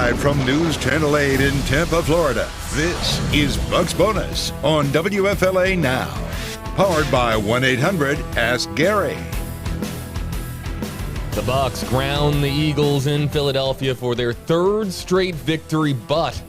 Live from News Channel 8 in Tampa, Florida, this is Bucs Bonus on WFLA Now. Powered by 1-800-ASK-GARY. The Bucs ground the Eagles in Philadelphia for their third straight victory, but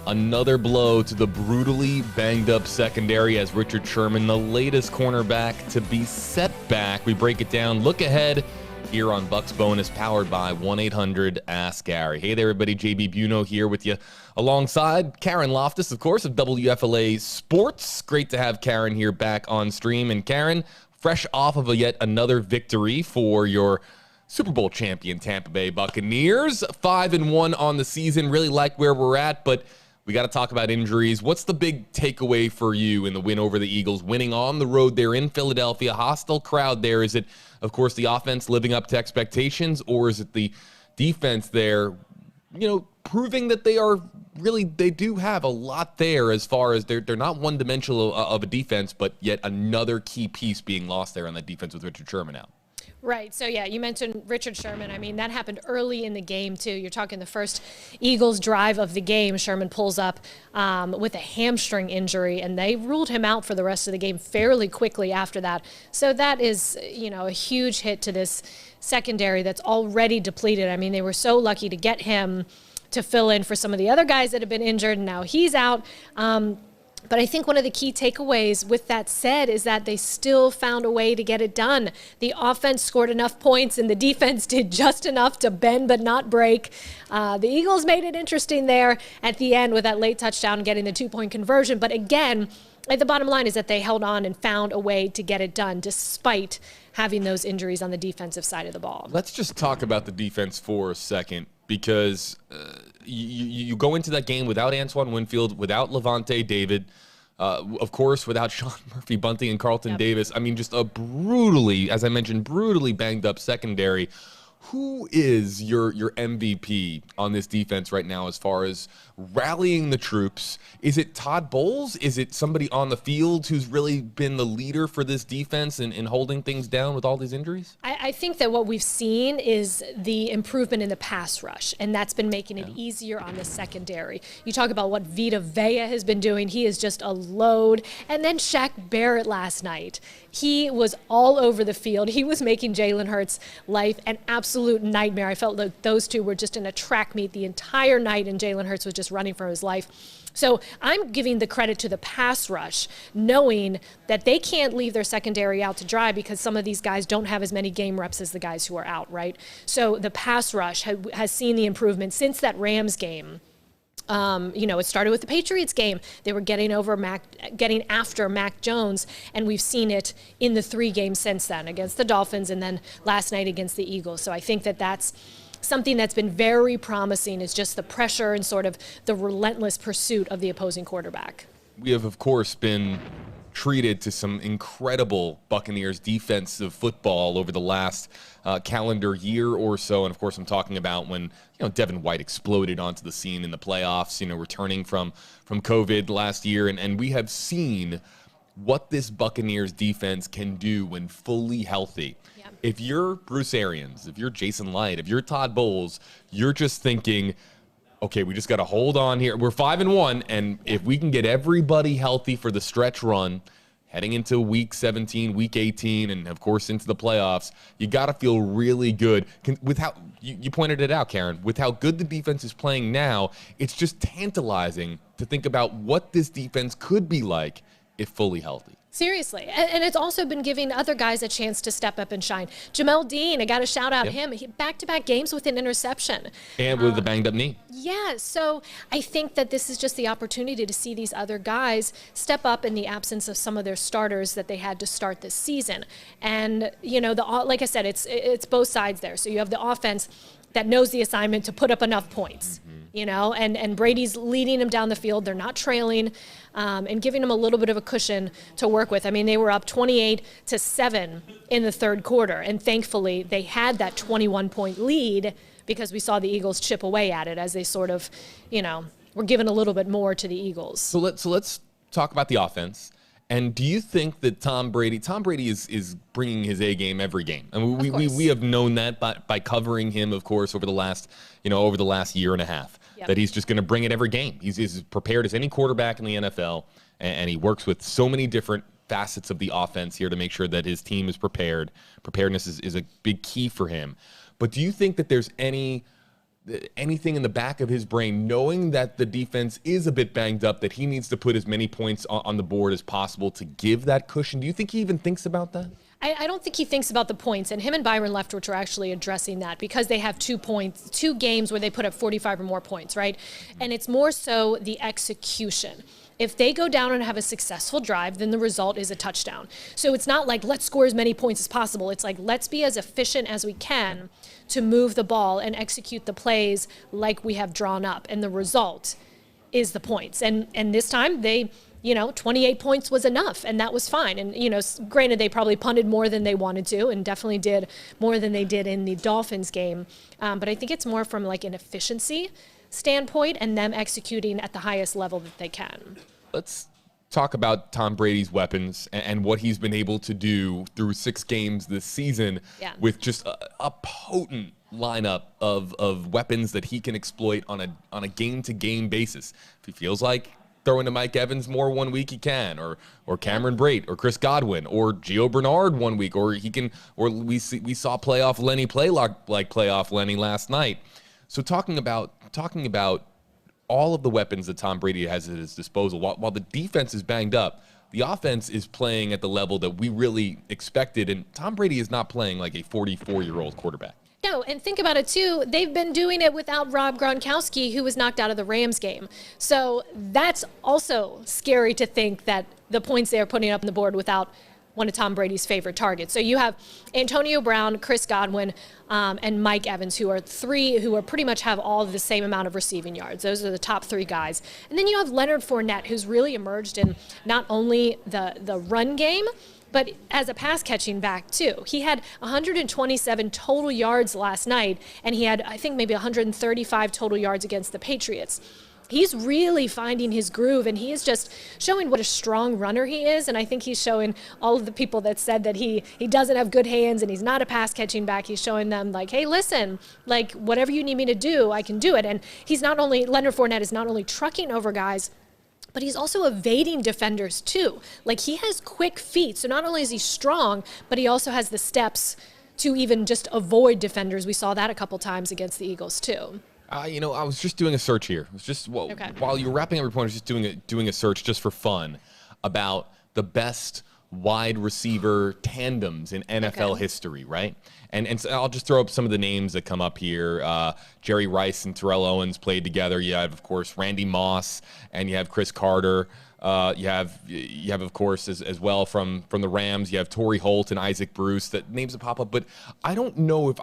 another blow to the brutally banged-up secondary as Richard Sherman, the latest cornerback to be set back. We break it down, look ahead here on Bucs Bonus, powered by 1-800-ASK-GARY. Hey there, everybody. JB Biunno here with you alongside Karen Loftus, of course, of WFLA Sports. Great to have Karen here back on stream. And Karen, fresh off of yet another victory for your Super Bowl champion Tampa Bay Buccaneers. 5-1 on the season. Really like where we're at, but we got to talk about injuries. What's the big takeaway for you in the win over the Eagles, winning on the road there in Philadelphia? Hostile crowd there. Is it, of course, the offense living up to expectations, or is it the defense there, proving that they do have a lot there as far as they're not one-dimensional of a defense, but yet another key piece being lost there on that defense with Richard Sherman out? Right. So, yeah, you mentioned Richard Sherman. I mean, that happened early in the game, too. You're talking the first Eagles drive of the game. Sherman pulls up with a hamstring injury, and they ruled him out for the rest of the game fairly quickly after that. So that is, a huge hit to this secondary that's already depleted. I mean, they were so lucky to get him to fill in for some of the other guys that have been injured, and now he's out. But I think one of the key takeaways with that said is that they still found a way to get it done. The offense scored enough points and the defense did just enough to bend but not break. The Eagles made it interesting there at the end with that late touchdown getting the 2-point conversion. But again, the bottom line is that they held on and found a way to get it done despite having those injuries on the defensive side of the ball. Let's just talk about the defense for a second, because you go into that game without Antoine Winfield, without Levante David, of course, without Sean Murphy-Bunting and Carlton Davis. I mean, just a brutally banged up secondary. Who is your MVP on this defense right now as far as rallying the troops? Is it Todd Bowles? Is it somebody on the field who's really been the leader for this defense in holding things down with all these injuries? I think that what we've seen is the improvement in the pass rush, and that's been making it easier on the secondary. You talk about what Vita Vea has been doing. He is just a load. And then Shaq Barrett last night. He was all over the field. He was making Jalen Hurts' life an absolute nightmare. I felt like those two were just in a track meet the entire night, and Jalen Hurts was just running for his life. So I'm giving the credit to the pass rush, knowing that they can't leave their secondary out to dry because some of these guys don't have as many game reps as the guys who are out, right? So the pass rush has seen the improvement since that Rams game. It started with the Patriots game. They were getting after Mac Jones, and we've seen it in the 3 games since then, against the Dolphins and then last night against the Eagles. So I think that that's something that's been very promising, is just the pressure and sort of the relentless pursuit of the opposing quarterback. We have, of course, been treated to some incredible Buccaneers defensive football over the last calendar year or so. And of course, I'm talking about when Devin White exploded onto the scene in the playoffs, returning from COVID last year. And we have seen what this Buccaneers defense can do when fully healthy. Yeah. If you're Bruce Arians, if you're Jason Light, if you're Todd Bowles, you're just thinking, okay, we just got to hold on here. We're 5-1, and if we can get everybody healthy for the stretch run, heading into week 17, week 18, and of course into the playoffs, you got to feel really good. With how you pointed it out, Karen, with how good the defense is playing now, it's just tantalizing to think about what this defense could be like if fully healthy. Seriously. And it's also been giving other guys a chance to step up and shine. Jamel Dean, I got to shout out him. Back-to-back games with an interception. And with the banged-up knee. Yeah, so I think that this is just the opportunity to see these other guys step up in the absence of some of their starters that they had to start this season. And, like I said, it's both sides there. So you have the offense that knows the assignment to put up enough points. And Brady's leading them down the field. They're not trailing, and giving them a little bit of a cushion to work with. I mean, they were up 28-7 in the third quarter, and thankfully they had that 21-point lead because we saw the Eagles chip away at it as they sort of, were giving a little bit more to the Eagles. So let's talk about the offense. And do you think that Tom Brady is bringing his A game every game? I mean, we have known that by covering him, of course, over the last year and a half. that he's just going to bring it every game. He's as prepared as any quarterback in the NFL, and he works with so many different facets of the offense here to make sure that his team is prepared. Preparedness is a big key for him. But do you think that there's anything in the back of his brain, knowing that the defense is a bit banged up, that he needs to put as many points on the board as possible to give that cushion? Do you think he even thinks about that? I don't think he thinks about the points, and him and Byron Leftwich are actually addressing that because they have 2 games where they put up 45 or more points, right? And it's more so the execution. If they go down and have a successful drive, then the result is a touchdown. So it's not like, let's score as many points as possible. It's like, let's be as efficient as we can to move the ball and execute the plays like we have drawn up. And the result is the points. And this time 28 points was enough, and that was fine. And, granted, they probably punted more than they wanted to and definitely did more than they did in the Dolphins game. But I think it's more from like an efficiency standpoint and them executing at the highest level that they can. Let's talk about Tom Brady's weapons and what he's been able to do through 6 games this season with just a potent lineup of weapons that he can exploit on a game-to-game basis. If he feels like throwing to Mike Evans more one week, he can, or Cameron Brate, or Chris Godwin, or Gio Bernard one week, or he can, or we saw playoff Lenny play like playoff Lenny last night. So talking about all of the weapons that Tom Brady has at his disposal, while the defense is banged up, the offense is playing at the level that we really expected, and Tom Brady is not playing like a 44-year-old quarterback. No, and think about it, too. They've been doing it without Rob Gronkowski, who was knocked out of the Rams game. So that's also scary to think that the points they are putting up on the board without one of Tom Brady's favorite targets. So you have Antonio Brown, Chris Godwin, and Mike Evans, who are pretty much have all the same amount of receiving yards. Those are the top 3 guys. And then you have Leonard Fournette, who's really emerged in not only the run game, but as a pass-catching back, too. He had 127 total yards last night, and he had, I think, maybe 135 total yards against the Patriots. He's really finding his groove, and he is just showing what a strong runner he is, and I think he's showing all of the people that said that he doesn't have good hands and he's not a pass-catching back, he's showing them, like, hey, listen, like, whatever you need me to do, I can do it. And Leonard Fournette is not only trucking over guys, but he's also evading defenders, too. Like, he has quick feet. So not only is he strong, but he also has the steps to even just avoid defenders. We saw that a couple times against the Eagles, too. I was just doing a search here. It was just while you were wrapping up your point, I was just doing a search just for fun about the best wide receiver tandems in NFL history, right? And so I'll just throw up some of the names that come up here. Jerry Rice and Terrell Owens played together. You have, of course, Randy Moss, and you have Chris Carter. You have of course, as well from the Rams, you have Torrey Holt and Isaac Bruce. That names that pop up, but I don't know if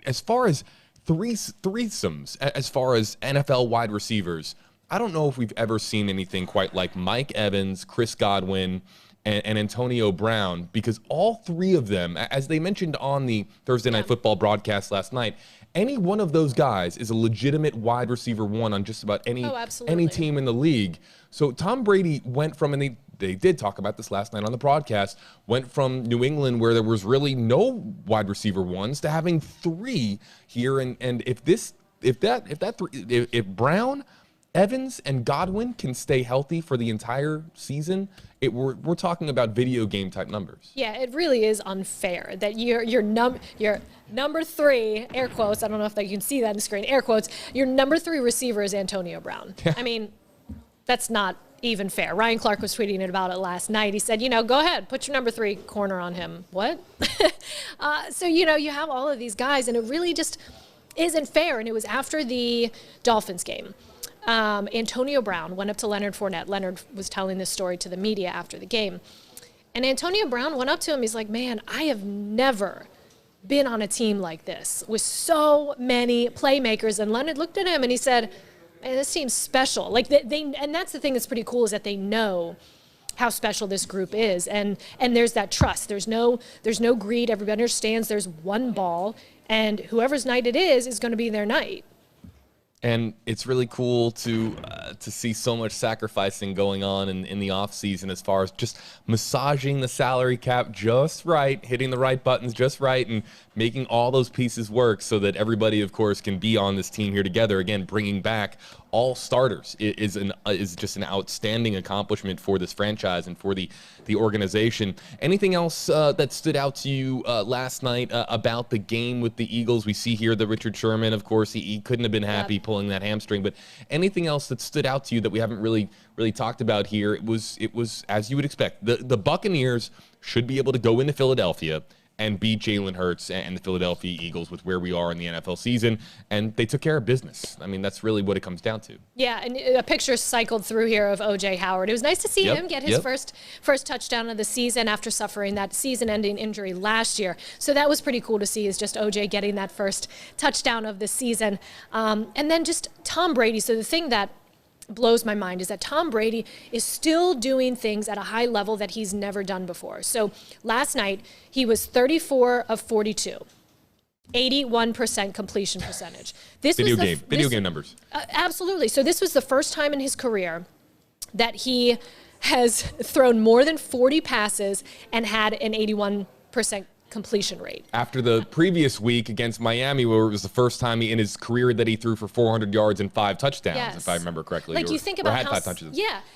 as far as threesomes, as far as NFL wide receivers, I don't know if we've ever seen anything quite like Mike Evans, Chris Godwin, and Antonio Brown, because all 3 of them, as they mentioned on the Thursday Night Football broadcast last night, any one of those guys is a legitimate wide receiver 1 on just about any team in the league. So Tom Brady went from, and they did talk about this last night on the broadcast, went from New England, where there was really no wide receiver 1s, to having 3 here. And if Brown, Evans, and Godwin can stay healthy for the entire season, we're talking about video game type numbers. Yeah, it really is unfair that your number 3, air quotes, I don't know if you can see that on the screen, air quotes, your number 3 receiver is Antonio Brown. I mean, that's not even fair. Ryan Clark was tweeting about it last night. He said, go ahead, put your number 3 corner on him. What? So, you have all of these guys, and it really just isn't fair. And it was after the Dolphins game. Antonio Brown went up to Leonard Fournette. Leonard was telling this story to the media after the game. And Antonio Brown went up to him. He's like, man, I have never been on a team like this with so many playmakers. And Leonard looked at him and he said, man, this team's special. Like and that's the thing that's pretty cool, is that they know how special this group is. And there's that trust. There's no greed. Everybody understands there's one ball, and whoever's night it is going to be their night. And it's really cool to see so much sacrificing going on in the offseason as far as just massaging the salary cap just right, hitting the right buttons just right, and making all those pieces work so that everybody, of course, can be on this team here together. Again, bringing back all starters is just an outstanding accomplishment for this franchise and for the organization. Anything else that stood out to you last night about the game with the Eagles? We see here that Richard Sherman, of course, he couldn't have been happy pulling that hamstring. But anything else that stood out to you that we haven't really talked about here? It was as you would expect. The Buccaneers should be able to go into Philadelphia and beat Jalen Hurts and the Philadelphia Eagles with where we are in the NFL season, and they took care of business. I mean, that's really what it comes down to. Yeah, and a picture cycled through here of O.J. Howard. It was nice to see him get his first touchdown of the season after suffering that season-ending injury last year. So that was pretty cool to see, is just O.J. getting that first touchdown of the season. And then just Tom Brady. So the thing that blows my mind is that Tom Brady is still doing things at a high level that he's never done before. So last night, he was 34 of 42. 81% completion percentage. Video game numbers. Absolutely. So this was the first time in his career that he has thrown more than 40 passes and had an 81% completion rate. After the previous week against Miami, where it was the first time in his career that he threw for 400 yards and 5 touchdowns, if I remember correctly. Like, you think about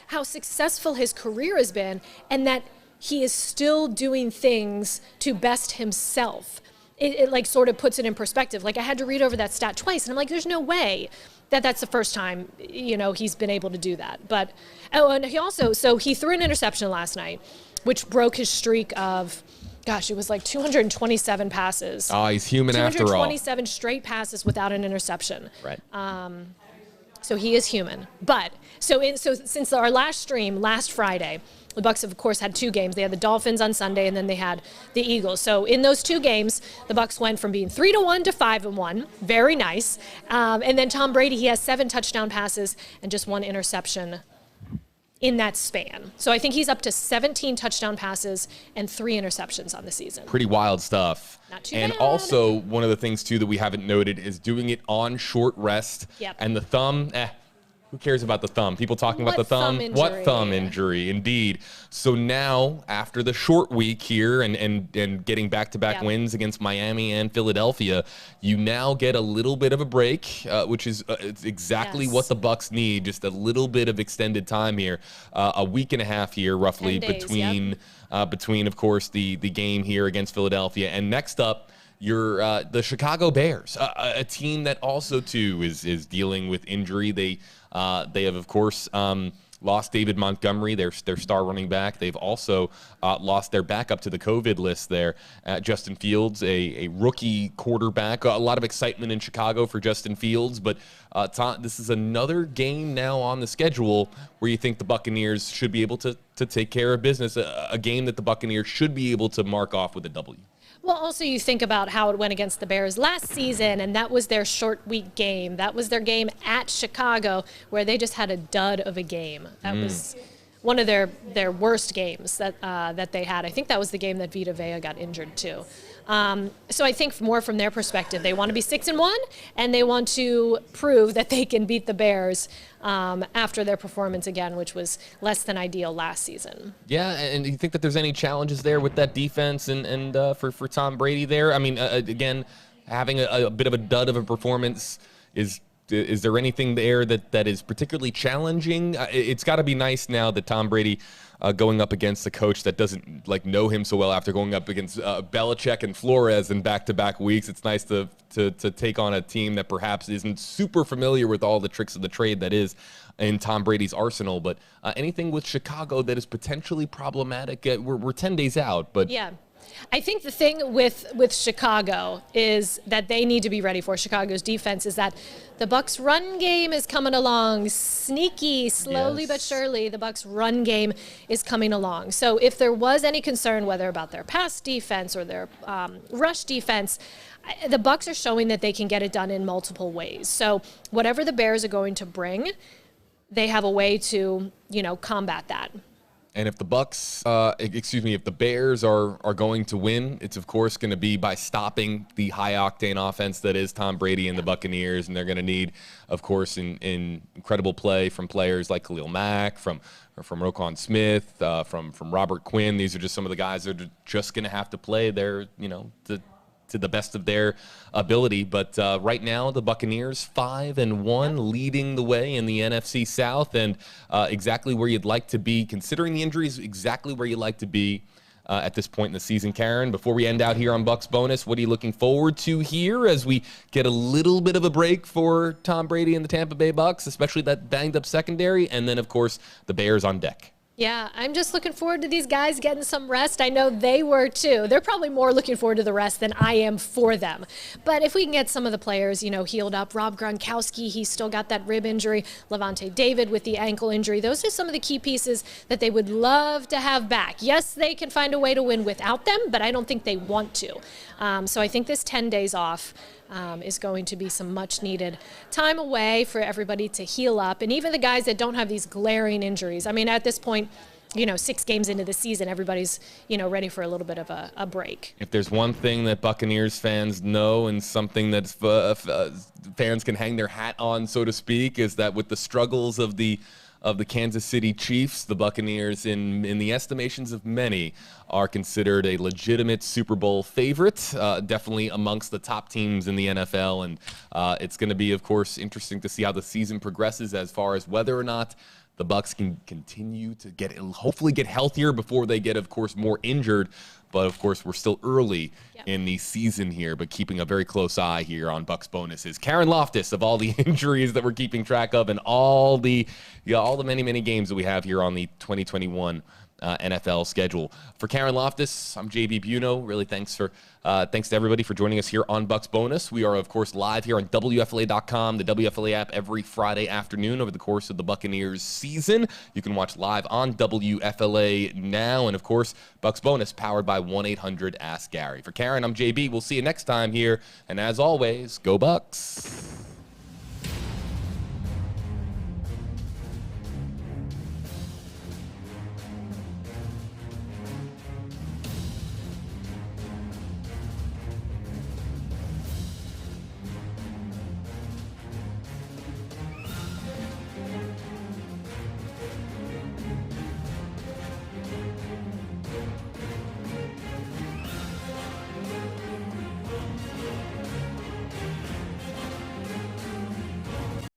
how successful his career has been, and that he is still doing things to best himself. It like sort of puts it in perspective. Like, I had to read over that stat twice, and I'm like, there's no way that that's the first time, he's been able to do that. But, and he threw an interception last night, which broke his streak of, it was like 227 passes. Oh, he's human after all. 227 straight passes without an interception. Right. So he is human. But so since our last stream last Friday, the Bucs of course had 2 games. They had the Dolphins on Sunday, and then they had the Eagles. So in those 2 games, the Bucs went from being 3-1 to 5-1. Very nice. And then Tom Brady, he has 7 touchdown passes and just 1 interception in that span. So I think he's up to 17 touchdown passes and 3 interceptions on the season. Pretty wild stuff. Not too bad. Also, one of the things, too, that we haven't noted is doing it on short rest. Yep. And the thumb, who cares about the thumb? People talking about the thumb? What thumb injury, indeed. So now, after the short week here and getting back-to-back wins against Miami and Philadelphia, you now get a little bit of a break, which is it's exactly what the Bucs need, just a little bit of extended time here. A week and a half here, roughly, 10 days, between, of course, the game here against Philadelphia. And next up, you're the Chicago Bears, a team that also, too, is dealing with injury. They have, of course, lost David Montgomery, their star running back. They've also lost their backup to the COVID list there, Justin Fields, a rookie quarterback. A lot of excitement in Chicago for Justin Fields, but this is another game now on the schedule where you think the Buccaneers should be able to take care of business, a game that the Buccaneers should be able to mark off with a W. Well, also you think about how it went against the Bears last season, and that was their short week game. That was their game at Chicago, where they just had a dud of a game. That was one of their worst games that they had. I think that was the game that Vita Vea got injured too. So I think more from their perspective, they want to be 6-1, and they want to prove that they can beat the Bears after their performance again, which was less than ideal last season. Yeah, and do you think that there's any challenges there with that defense and for Tom Brady there? I mean, again, having a bit of a dud of a performance is there anything there that is particularly challenging? It's got to be nice now that Tom Brady going up against a coach that doesn't know him so well after going up against Belichick and Flores in back-to-back weeks. It's nice to take on a team that perhaps isn't super familiar with all the tricks of the trade that is in Tom Brady's arsenal. But anything with Chicago that is potentially problematic? We're 10 days out, but yeah. I think the thing with Chicago is that they need to be ready for Chicago's defense is that the Bucs run game is coming along sneaky, slowly but surely. The Bucs run game is coming along. So if there was any concern, whether about their pass defense or their rush defense, the Bucs are showing that they can get it done in multiple ways. So whatever the Bears are going to bring, they have a way to, combat that. And if the if the Bears are going to win, it's of course going to be by stopping the high-octane offense that is Tom Brady and the Buccaneers, and they're going to need, of course, in incredible play from players like Khalil Mack, from Roquan Smith, from Robert Quinn. These are just some of the guys that are just going to have to play their, to the best of their ability. But right now, the Buccaneers 5-1, leading the way in the NFC South, and exactly where you'd like to be, considering the injuries, exactly where you'd like to be at this point in the season. Karen, before we end out here on Bucs Bonus, what are you looking forward to here as we get a little bit of a break for Tom Brady and the Tampa Bay Bucs, especially that banged-up secondary, and then, of course, the Bears on deck? Yeah, I'm just looking forward to these guys getting some rest. I know they were too. They're probably more looking forward to the rest than I am for them. But if we can get some of the players, healed up, Rob Gronkowski, he's still got that rib injury, Levante David with the ankle injury, those are some of the key pieces that they would love to have back. Yes, they can find a way to win without them, but I don't think they want to. So I think this 10 days off is going to be some much needed time away for everybody to heal up. And even the guys that don't have these glaring injuries. I mean, at this point, 6 games into the season, everybody's, ready for a little bit of a break. If there's one thing that Buccaneers fans know, and something that fans can hang their hat on, so to speak, is that with the struggles of the Kansas City Chiefs, the Buccaneers, in the estimations of many, are considered a legitimate Super Bowl favorite, definitely amongst the top teams in the NFL. And it's going to be, of course, interesting to see how the season progresses as far as whether or not the Bucs can continue to hopefully get healthier before they get, of course, more injured. But, of course, we're still early in the season here, but keeping a very close eye here on Bucs Bonuses. Karen Loftus, of all the injuries that we're keeping track of and all the many, many games that we have here on the 2021 NFL schedule. For Karen Loftus, I'm JB Biunno. Really thanks to everybody for joining us here on Bucs Bonus. We are, of course, live here on WFLA.com, the WFLA app, every Friday afternoon over the course of the Buccaneers season. You can watch live on WFLA now, and, of course, Bucs Bonus powered by 1-800-ASK-GARY. For Karen, I'm JB. We'll see you next time here, and as always, go Bucs.